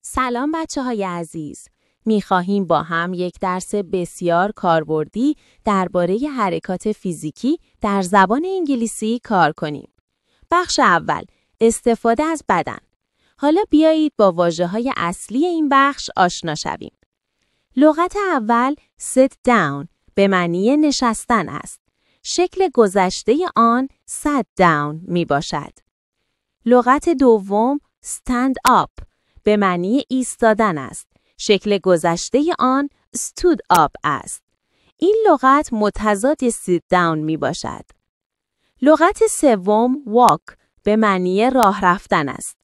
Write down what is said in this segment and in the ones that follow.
سلام بچه‌های عزیز. می‌خواهیم با هم یک درس بسیار کاربردی درباره حرکات فیزیکی در زبان انگلیسی کار کنیم. بخش اول، استفاده از بدن. حالا بیایید با واژه‌های اصلی این بخش آشنا شویم. لغت اول sit down به معنی نشستن است. شکل گذشته آن sat down می باشد. لغت دوم stand up به معنی ایستادن است. شکل گذشته آن stood up است. این لغت متضاد sit down می باشد. لغت سوم walk به معنی راه رفتن است.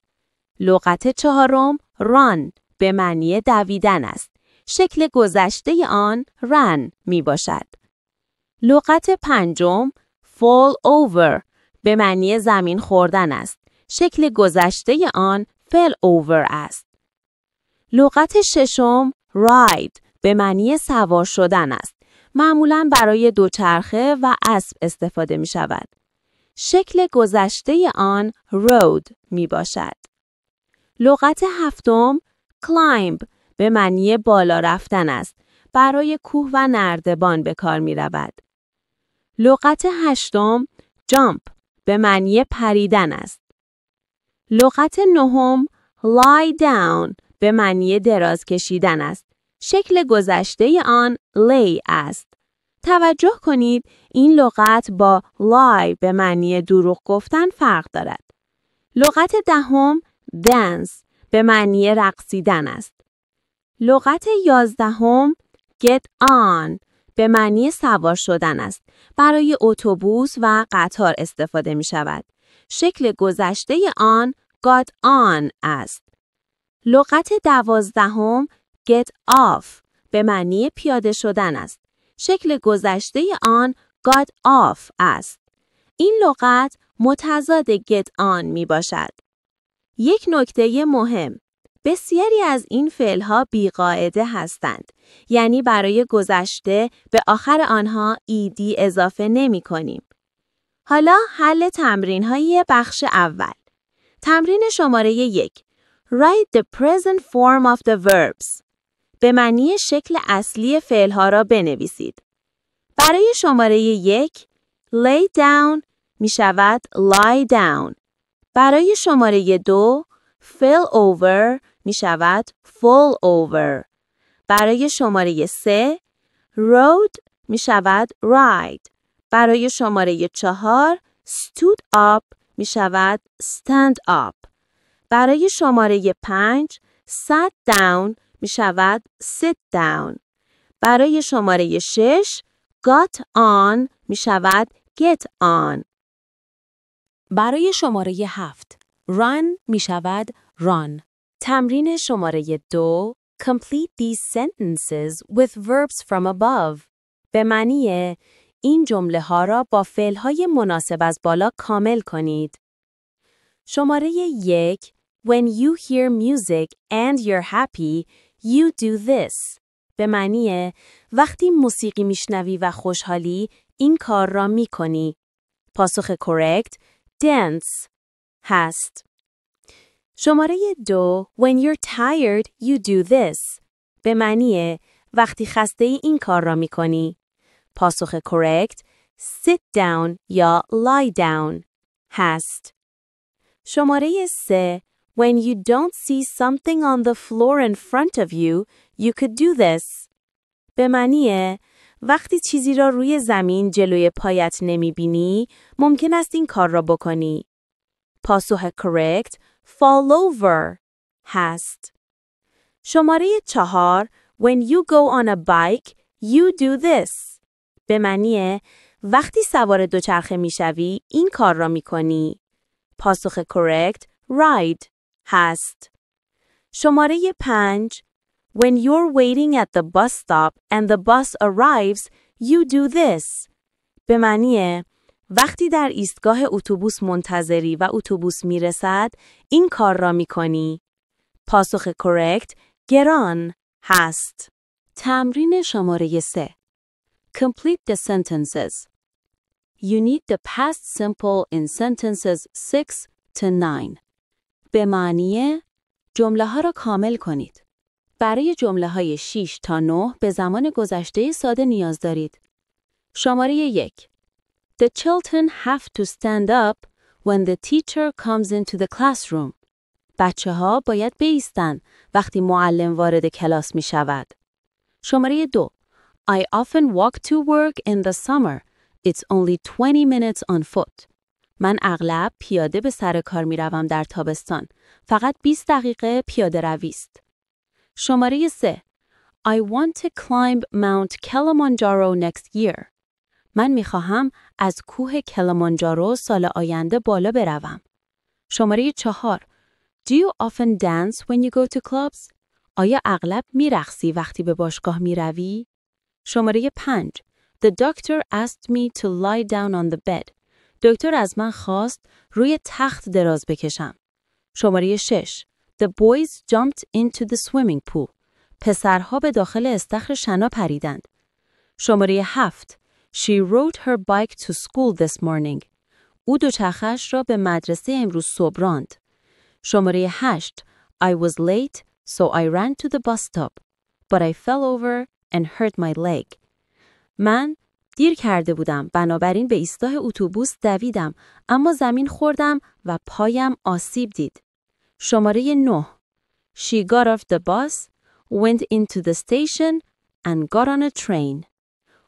لغت چهارم run به معنی دویدن است. شکل گذشته آن ran می باشد. لغت پنجم fall over به معنی زمین خوردن است. شکل گذشته آن fell over است. لغت ششم ride به معنی سوار شدن است. معمولاً برای دوچرخه و اسب استفاده می شود. شکل گذشته آن rode می باشد. لغت هفتم climb به معنی بالا رفتن است. برای کوه و نردبان به کار می رود. لغت هشتم jump به معنی پریدن است. لغت نهم lie down به معنی دراز کشیدن است. شکل گذشته آن lay است. توجه کنید این لغت با lie به معنی دروغ گفتن فرق دارد. لغت دهم dance به معنی رقصیدن است. لغت 11 get on به معنی سوار شدن است. برای اتوبوس و قطار استفاده می شود. شکل گذشته آن got on است. لغت 12 get off به معنی پیاده شدن است. شکل گذشته آن got off است. این لغت متضاد get on می باشد. یک نکته مهم، بسیاری از این فعل‌ها بی‌قاعده هستند. یعنی برای گذشته به آخر آنها ایدی اضافه نمی کنیم. حالا حل تمرین‌های بخش اول. تمرین شماره 1. Write the present form of the verbs. به معنی شکل اصلی فعل‌ها را بنویسید. برای شماره 1 lay down می شود lie down. برای شماره 2 fell over می شود fall over. برای شماره 3 rode می شود ride. برای شماره 4 stood up می شود stand up. برای شماره 5 sat down می شود sit down. برای شماره 6 got on می شود get on. برای شماره 7 run می شود run. تمرین شماره 2 complete these sentences with verbs from above. به معنی این جمله ها را با فعل های مناسب از بالا کامل کنید. شماره 1 When you hear music and you're happy, you do this. به معنی وقتی موسیقی میشنوی و خوشحالی این کار را میکنی. پاسخ correct dance هست. شماره 2 When you're tired, you do this. به معنی وقتی خسته این کار را میکنی. پاسخ correct sit down یا lie down هست. شماره 3 When you don't see something on the floor in front of you, you could do this. به معنی وقتی چیزی را روی زمین جلوی پایت نمیبینی، ممکن است این کار را بکنی. پاسخ correct fall over هست. شماره 4 When you go on a bike, you do this. به معنی وقتی سوار دوچرخه میشوی، این کار را میکنی. پاسخ correct ride هست. شماره 5 When you're waiting at the bus stop and the bus arrives, you do this. به معنی وقتی در ایستگاه اتوبوس منتظری و اتوبوس میرسد، این کار را میکنی. پاسخ correct get on هست. تمرین شماره 3. Complete the sentences. You need the past simple in sentences 6 to 9. به معنی جمله ها را کامل کنید. برای جمله های 6 تا 9 به زمان گذشته ساده نیاز دارید. شماره 1. The children have to stand up when the teacher comes into the classroom. بچه ها باید بایستند وقتی معلم وارد کلاس می شود. شماره 2. I often walk to work in the summer. It's only 20 minutes on foot. من اغلب پیاده به سر کار می روم در تابستان. فقط 20 دقیقه پیاده روی است. شماره 3. I want to climb Mount Kilimanjaro next year. من می خواهم از کوه کلیمانجارو سال آینده بالا بروم. شماره 4. Do you often dance when you go to clubs? آیا اغلب می رقصی وقتی به باشگاه می روی؟ شماره 5. The doctor asked me to lie down on the bed. دکتر از من خواست روی تخت دراز بکشم. شماره 6. The boys jumped into the swimming pool. پسرها به داخل استخر شنا پریدند. شماره 7. She rode her bike to school this morning. او دوچرخه‌اش را به مدرسه امروز صبح راند. شماره 8. I was late, so I ran to the bus stop. But I fell over and hurt my leg. من دیر کرده بودم، بنابراین به ایستگاه اتوبوس دویدم، اما زمین خوردم و پایم آسیب دید. شماره 9. She got off the bus, went into the station and got on a train.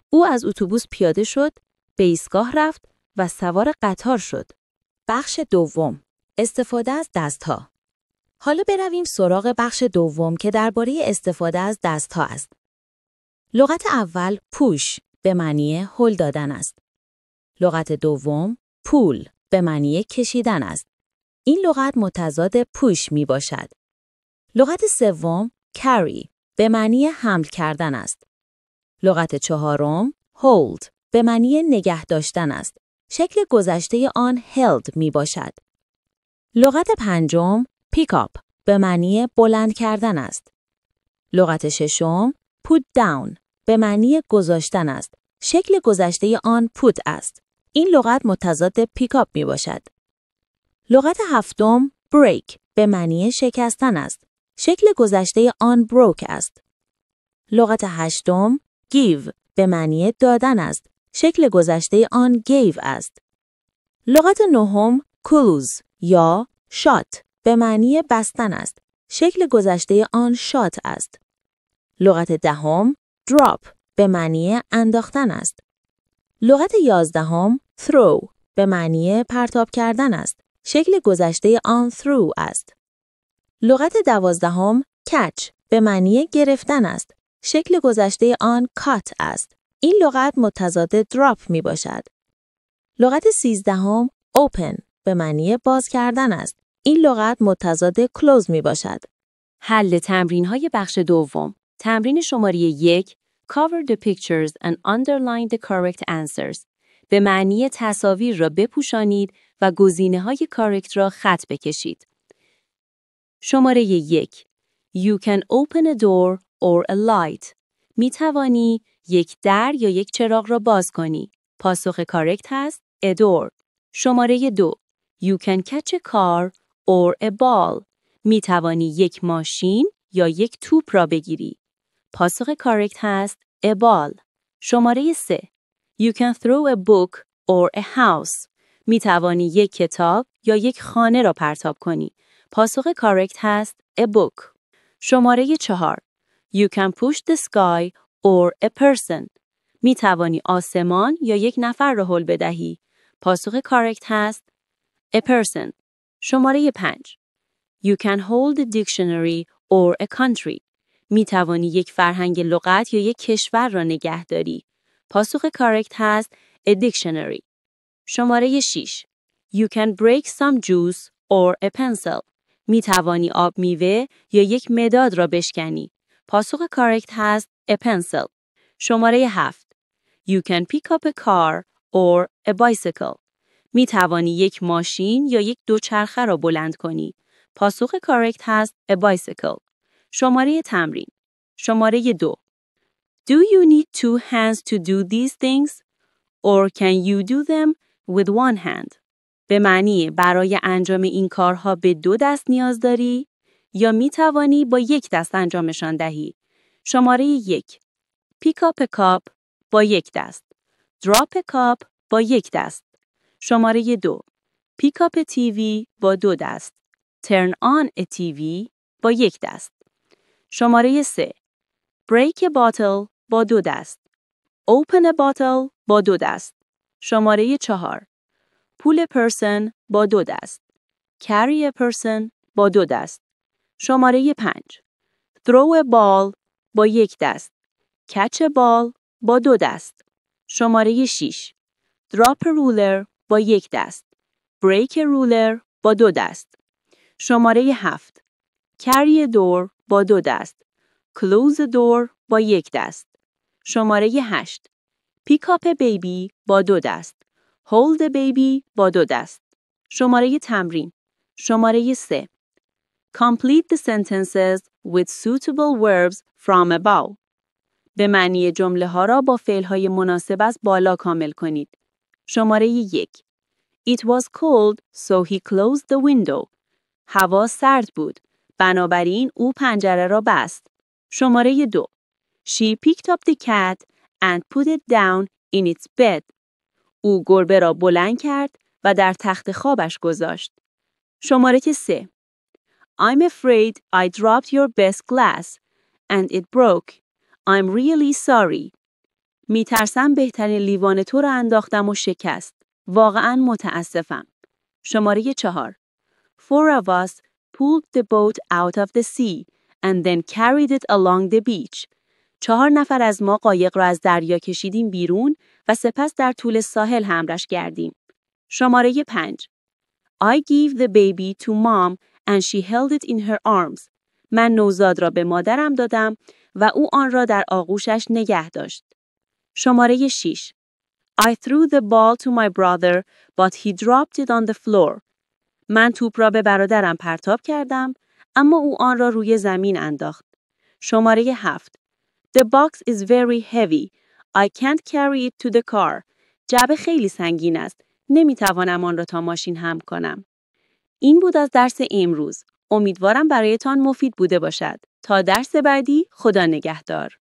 او از اتوبوس پیاده شد، به ایستگاه رفت و سوار قطار شد. بخش دوم. استفاده از دست‌ها. حالا برویم سراغ بخش دوم که درباره استفاده از دست‌ها است. لغت اول push به معنی هل دادن است. لغت دوم pull به معنی کشیدن است. این لغت متضاد push می باشد. لغت سوم carry به معنی حمل کردن است. لغت چهارم hold به معنی نگه داشتن است. شکل گذشته آن held می باشد. لغت پنجم pick up به معنی بلند کردن است. لغت ششم put down به معنی گذاشتن است. شکل گذشته آن put است. این لغت متضاد pick up می باشد. لغت هفتم break به معنی شکستن است. شکل گذشته آن broke است. لغت هشتم give به معنی دادن است. شکل گذشته آن gave است. لغت نهم close یا shut به معنی بستن است. شکل گذشته آن shot است. لغت دهم drop به معنی انداختن است. لغت یازدهم throw به معنی پرتاب کردن است. شکل گذشته آن threw است. لغت دوازدهم catch به معنی گرفتن است. شکل گذشته آن caught است. این لغت متضاد drop می باشد. لغت سیزدهم open به معنی باز کردن است. این لغت متضاد close می باشد. حل تمرین‌های بخش دوم. تمرین شماره 1 Cover the pictures and underline the correct answers. به معنی تصاویر را بپوشانید و گزینه‌های کارکت را خط بکشید. شماره 1 You can open a door or a light. می توانی یک در یا یک چراغ را باز کنی. پاسخ کارکت هست a door. شماره 2 You can catch a car or a ball. می توانی یک ماشین یا یک توپ را بگیری. پاسخ کارکت هست a ball. شماره 3 You can throw a book or a house. می توانی یک کتاب یا یک خانه را پرتاب کنی. پاسخ کارکت هست a book. شماره 4 You can push the sky or a person. می توانی آسمان یا یک نفر را هل بدهی. پاسخ کارکت هست a person. شماره 5 You can hold a dictionary or a country. می توانی یک فرهنگ لغت یا یک کشور را نگه داری. پاسخ کارکت هست a dictionary. شماره 6 You can break some juice or a pencil. می توانی آب میوه یا یک مداد را بشکنی. پاسخ کارکت هست a pencil. شماره 7 You can pick up a car or a bicycle. می توانی یک ماشین یا یک دوچرخه را بلند کنی. پاسخ کارکت هست a bicycle. شماره تمرین. شماره 2 Do you need two hands to do these things? Or can you do them with one hand? به معنی برای انجام این کارها به 2 دست نیاز داری؟ یا می توانی با یک دست انجامشان دهی. شماره 1. Pick up a cup با یک دست. Drop a cup با یک دست. شماره 2. Pick up a TV با 2 دست. Turn on a TV با یک دست. شماره 3. Break a bottle با 2 دست. Open a bottle با 2 دست. شماره 4. Pull a person با 2 دست. Carry a person با 2 دست. شماره 5. Throw a ball با یک دست. Catch a ball با 2 دست. شماره 6. Drop a ruler با یک دست. Break a ruler با 2 دست. شماره 7. Carry a door با 2 دست. Close a door با یک دست. شماره 8. Pick up a baby با 2 دست. Hold a baby با 2 دست. شماره تمرین. شماره 3. Complete the sentences with suitable verbs from above. به معنی جمله ها را با فعل های مناسب از بالا کامل کنید. شماره 1. It was cold, so he closed the window. هوا سرد بود. بنابراین او پنجره را بست. شماره 2. She picked up the cat and put it down in its bed. او گربه را بلند کرد و در تخت خوابش گذاشت. شماره 3. I'm afraid I dropped your best glass and it broke. I'm really sorry. میترسم بهترین لیوان تو را انداختم و شکست. واقعاً متاسفم. شماره 4. 4 of us pulled the boat out of the sea and then carried it along the beach. 4 نفر از ما قایق را از دریا کشیدیم بیرون و سپس در طول ساحل حملش کردیم. شماره 5. I gave the baby to mom and she held it in her arms. من نوزاد را به مادرم دادم و او آن را در آغوشش نگه داشت. شماره 6. I threw the ball to my brother but he dropped it on the floor. من توپ را به برادرم پرتاب کردم اما او آن را روی زمین انداخت. شماره 7. The box is very heavy. I can't carry it to the car. جعبه خیلی سنگین است. نمیتوانم آن را تا ماشین حمل کنم. این بود از درس امروز. امیدوارم برایتان مفید بوده باشد. تا درس بعدی، خدا نگهدار.